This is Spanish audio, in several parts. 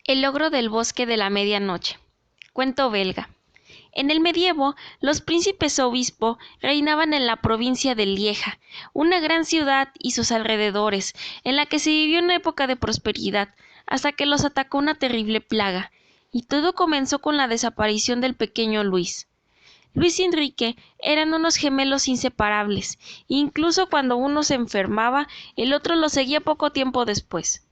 El ogro del bosque de la medianoche. Cuento belga. En el medievo, los príncipes obispo reinaban en la provincia de Lieja, una gran ciudad y sus alrededores, en la que se vivió una época de prosperidad, hasta que los atacó una terrible plaga, y todo comenzó con la desaparición del pequeño Luis. Luis y Enrique eran unos gemelos inseparables, e incluso cuando uno se enfermaba, el otro lo seguía poco tiempo después.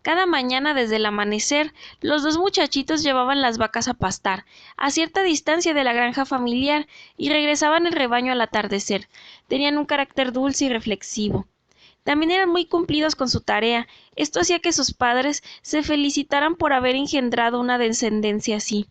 Cada mañana desde el amanecer, los dos muchachitos llevaban las vacas a pastar, a cierta distancia de la granja familiar, y regresaban el rebaño al atardecer. Tenían un carácter dulce y reflexivo. También eran muy cumplidos con su tarea. Esto hacía que sus padres se felicitaran por haber engendrado una descendencia así.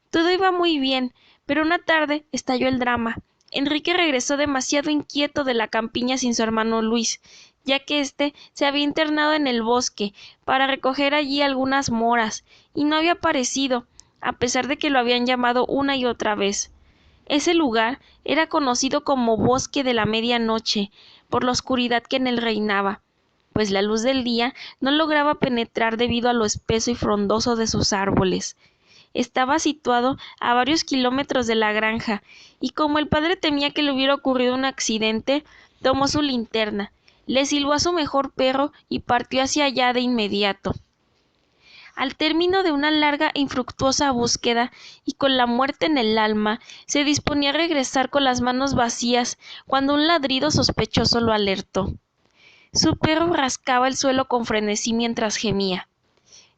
Todo iba muy bien, pero una tarde estalló el drama. Enrique regresó demasiado inquieto de la campiña sin su hermano Luis, ya que éste se había internado en el bosque para recoger allí algunas moras, y no había aparecido, a pesar de que lo habían llamado una y otra vez. Ese lugar era conocido como Bosque de la Medianoche, por la oscuridad que en él reinaba, pues la luz del día no lograba penetrar debido a lo espeso y frondoso de sus árboles. Estaba situado a varios kilómetros de la granja, y como el padre temía que le hubiera ocurrido un accidente, tomó su linterna, le silbó a su mejor perro y partió hacia allá de inmediato. Al término de una larga e infructuosa búsqueda, y con la muerte en el alma, se disponía a regresar con las manos vacías, cuando un ladrido sospechoso lo alertó. Su perro rascaba el suelo con frenesí mientras gemía.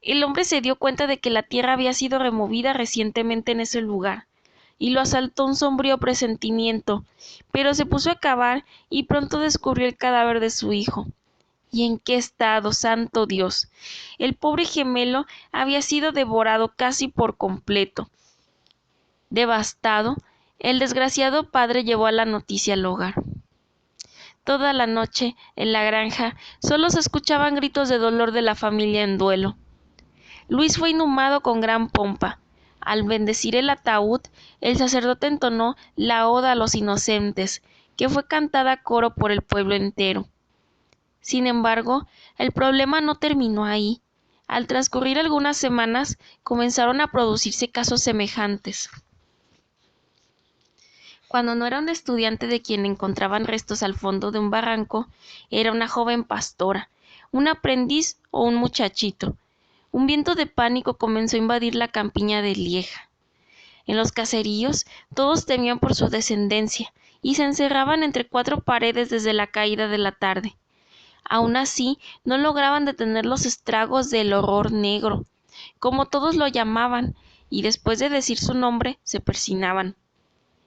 El hombre se dio cuenta de que la tierra había sido removida recientemente en ese lugar, y lo asaltó un sombrío presentimiento, pero se puso a cavar y pronto descubrió el cadáver de su hijo. ¿Y en qué estado, santo Dios? El pobre gemelo había sido devorado casi por completo. Devastado, el desgraciado padre llevó la noticia al hogar. Toda la noche, en la granja, solo se escuchaban gritos de dolor de la familia en duelo. Luis fue inhumado con gran pompa. Al bendecir el ataúd, el sacerdote entonó la oda a los inocentes, que fue cantada a coro por el pueblo entero. Sin embargo, el problema no terminó ahí. Al transcurrir algunas semanas, comenzaron a producirse casos semejantes. Cuando no era un estudiante de quien encontraban restos al fondo de un barranco, era una joven pastora, un aprendiz o un muchachito. Un viento de pánico comenzó a invadir la campiña de Lieja. En los caseríos, todos temían por su descendencia, y se encerraban entre cuatro paredes desde la caída de la tarde. Aun así, no lograban detener los estragos del horror negro, como todos lo llamaban, y después de decir su nombre, se persinaban.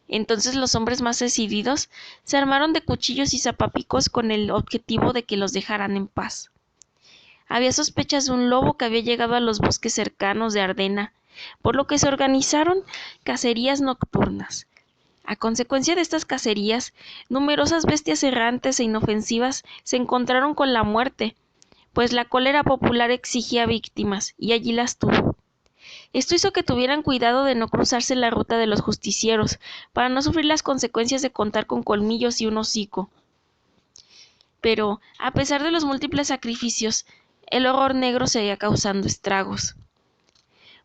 Entonces los hombres más decididos se armaron de cuchillos y zapapicos con el objetivo de que los dejaran en paz. Había sospechas de un lobo que había llegado a los bosques cercanos de Ardena, por lo que se organizaron cacerías nocturnas. A consecuencia de estas cacerías, numerosas bestias errantes e inofensivas se encontraron con la muerte, pues la cólera popular exigía víctimas, y allí las tuvo. Esto hizo que tuvieran cuidado de no cruzarse la ruta de los justicieros, para no sufrir las consecuencias de contar con colmillos y un hocico. Pero, a pesar de los múltiples sacrificios, el horror negro seguía causando estragos.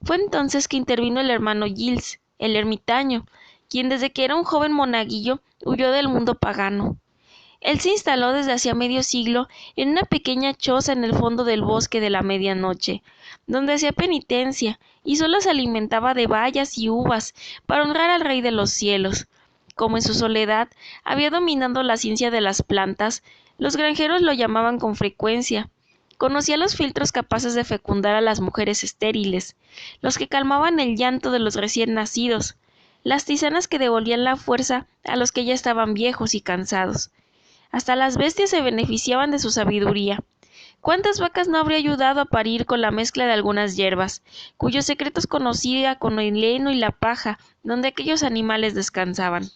Fue entonces que intervino el hermano Giles, el ermitaño, quien desde que era un joven monaguillo huyó del mundo pagano. Él se instaló desde hacía medio siglo en una pequeña choza en el fondo del bosque de la medianoche, donde hacía penitencia y solo se alimentaba de bayas y uvas para honrar al Rey de los cielos. Como en su soledad había dominado la ciencia de las plantas, los granjeros lo llamaban con frecuencia. Conocía los filtros capaces de fecundar a las mujeres estériles, los que calmaban el llanto de los recién nacidos, las tisanas que devolvían la fuerza a los que ya estaban viejos y cansados. Hasta las bestias se beneficiaban de su sabiduría. ¿Cuántas vacas no habría ayudado a parir con la mezcla de algunas hierbas, cuyos secretos conocía con el heno y la paja, donde aquellos animales descansaban?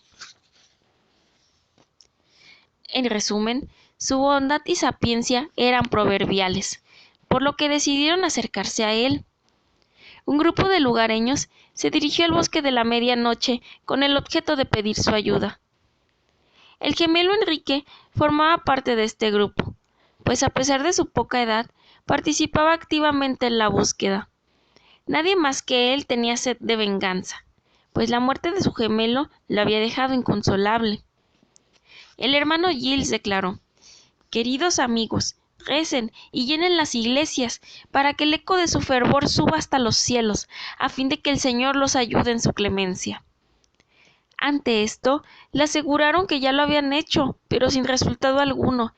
En resumen, su bondad y sapiencia eran proverbiales, por lo que decidieron acercarse a él. Un grupo de lugareños se dirigió al bosque de la medianoche con el objeto de pedir su ayuda. El gemelo Enrique formaba parte de este grupo, pues a pesar de su poca edad, participaba activamente en la búsqueda. Nadie más que él tenía sed de venganza, pues la muerte de su gemelo lo había dejado inconsolable. El hermano Giles declaró: «Queridos amigos, recen y llenen las iglesias para que el eco de su fervor suba hasta los cielos, a fin de que el Señor los ayude en su clemencia». Ante esto, le aseguraron que ya lo habían hecho, pero sin resultado alguno.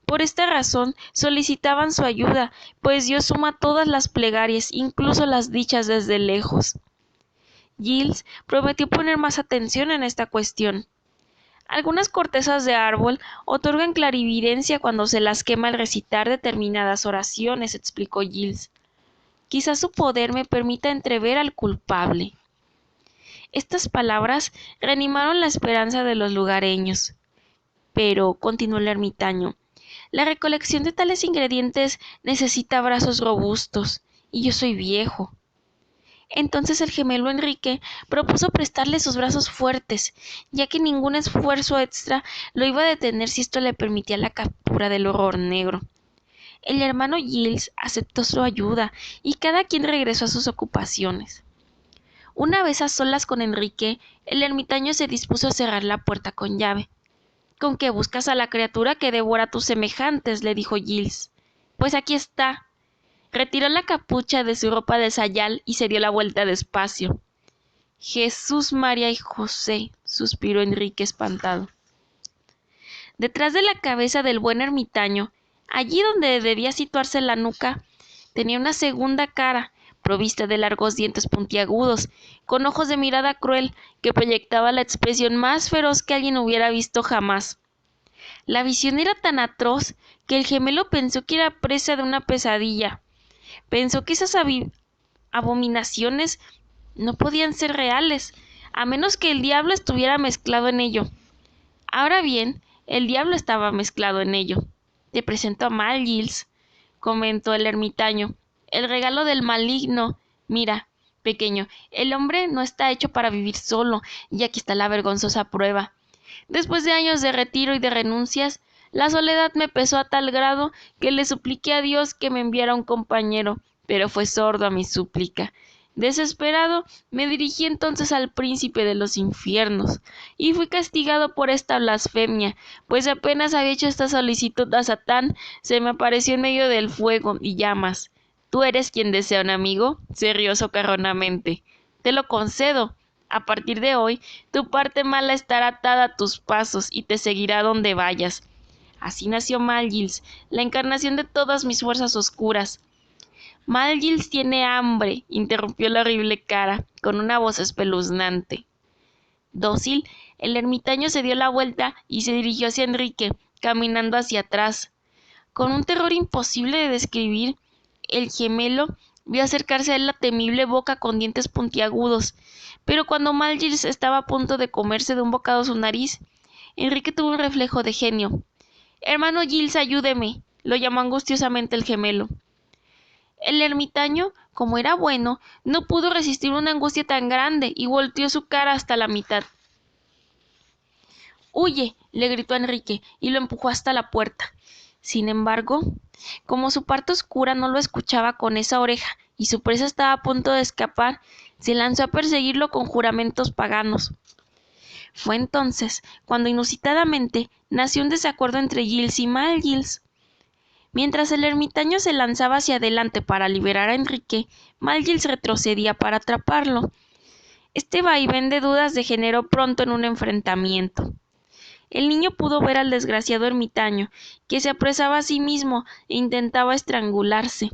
Por esta razón solicitaban su ayuda, pues Dios suma todas las plegarias, incluso las dichas desde lejos. Giles prometió poner más atención en esta cuestión. Algunas cortezas de árbol otorgan clarividencia cuando se las quema al recitar determinadas oraciones, explicó Giles. Quizás su poder me permita entrever al culpable. Estas palabras reanimaron la esperanza de los lugareños. Pero, continuó el ermitaño, la recolección de tales ingredientes necesita brazos robustos, y yo soy viejo. Entonces el gemelo Enrique propuso prestarle sus brazos fuertes, ya que ningún esfuerzo extra lo iba a detener si esto le permitía la captura del horror negro. El hermano Giles aceptó su ayuda, y cada quien regresó a sus ocupaciones. Una vez a solas con Enrique, el ermitaño se dispuso a cerrar la puerta con llave. «¿Con qué buscas a la criatura que devora a tus semejantes?», le dijo Giles. «Pues aquí está». Retiró la capucha de su ropa de sayal y se dio la vuelta despacio. «Jesús, María y José», suspiró Enrique espantado. Detrás de la cabeza del buen ermitaño, allí donde debía situarse la nuca, tenía una segunda cara, provista de largos dientes puntiagudos, con ojos de mirada cruel, que proyectaba la expresión más feroz que alguien hubiera visto jamás. La visión era tan atroz que el gemelo pensó que era presa de una pesadilla. Pensó que esas abominaciones no podían ser reales, a menos que el diablo estuviera mezclado en ello. Ahora bien, el diablo estaba mezclado en ello. «Te presento a Mal, Giles», comentó el ermitaño, «el regalo del maligno. Mira, pequeño, el hombre no está hecho para vivir solo, y aquí está la vergonzosa prueba. Después de años de retiro y de renuncias, la soledad me pesó a tal grado que le supliqué a Dios que me enviara un compañero, pero fue sordo a mi súplica. Desesperado, me dirigí entonces al príncipe de los infiernos, y fui castigado por esta blasfemia, pues apenas había hecho esta solicitud a Satán, se me apareció en medio del fuego y llamas. ¿Tú eres quien desea un amigo?», se rió socarronamente. «Te lo concedo. A partir de hoy, tu parte mala estará atada a tus pasos y te seguirá donde vayas». Así nació Mal, Giles, la encarnación de todas mis fuerzas oscuras. «Mal, Giles tiene hambre», interrumpió la horrible cara, con una voz espeluznante. Dócil, el ermitaño se dio la vuelta y se dirigió hacia Enrique, caminando hacia atrás. Con un terror imposible de describir, el gemelo vio acercarse a él la temible boca con dientes puntiagudos, pero cuando Mal Giles estaba a punto de comerse de un bocado su nariz, Enrique tuvo un reflejo de genio. «Hermano Giles, ayúdeme», lo llamó angustiosamente el gemelo. El ermitaño, como era bueno, no pudo resistir una angustia tan grande y volteó su cara hasta la mitad. «¡Huye!», le gritó a Enrique y lo empujó hasta la puerta. Sin embargo, como su parte oscura no lo escuchaba con esa oreja y su presa estaba a punto de escapar, se lanzó a perseguirlo con juramentos paganos. Fue entonces cuando inusitadamente nació un desacuerdo entre Giles y Mal Giles. Mientras el ermitaño se lanzaba hacia adelante para liberar a Enrique, Mal Giles retrocedía para atraparlo. Este vaivén de dudas degeneró pronto en un enfrentamiento. El niño pudo ver al desgraciado ermitaño, que se apresaba a sí mismo e intentaba estrangularse.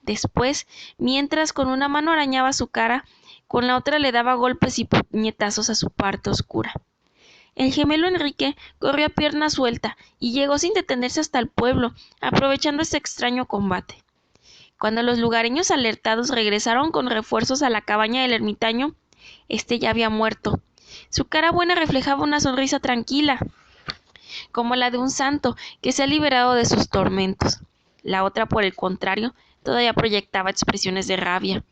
Después, mientras con una mano arañaba su cara, con la otra le daba golpes y puñetazos a su parte oscura. El gemelo Enrique corrió a pierna suelta y llegó sin detenerse hasta el pueblo, aprovechando este extraño combate. Cuando los lugareños alertados regresaron con refuerzos a la cabaña del ermitaño, este ya había muerto. Su cara buena reflejaba una sonrisa tranquila, como la de un santo que se ha liberado de sus tormentos. La otra, por el contrario, todavía proyectaba expresiones de rabia.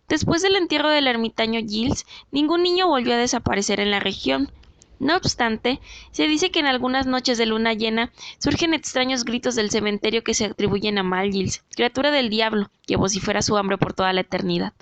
Después del entierro del ermitaño Giles, ningún niño volvió a desaparecer en la región. No obstante, se dice que en algunas noches de luna llena surgen extraños gritos del cementerio que se atribuyen a Mal Giles, criatura del diablo, que vocifera su hambre por toda la eternidad.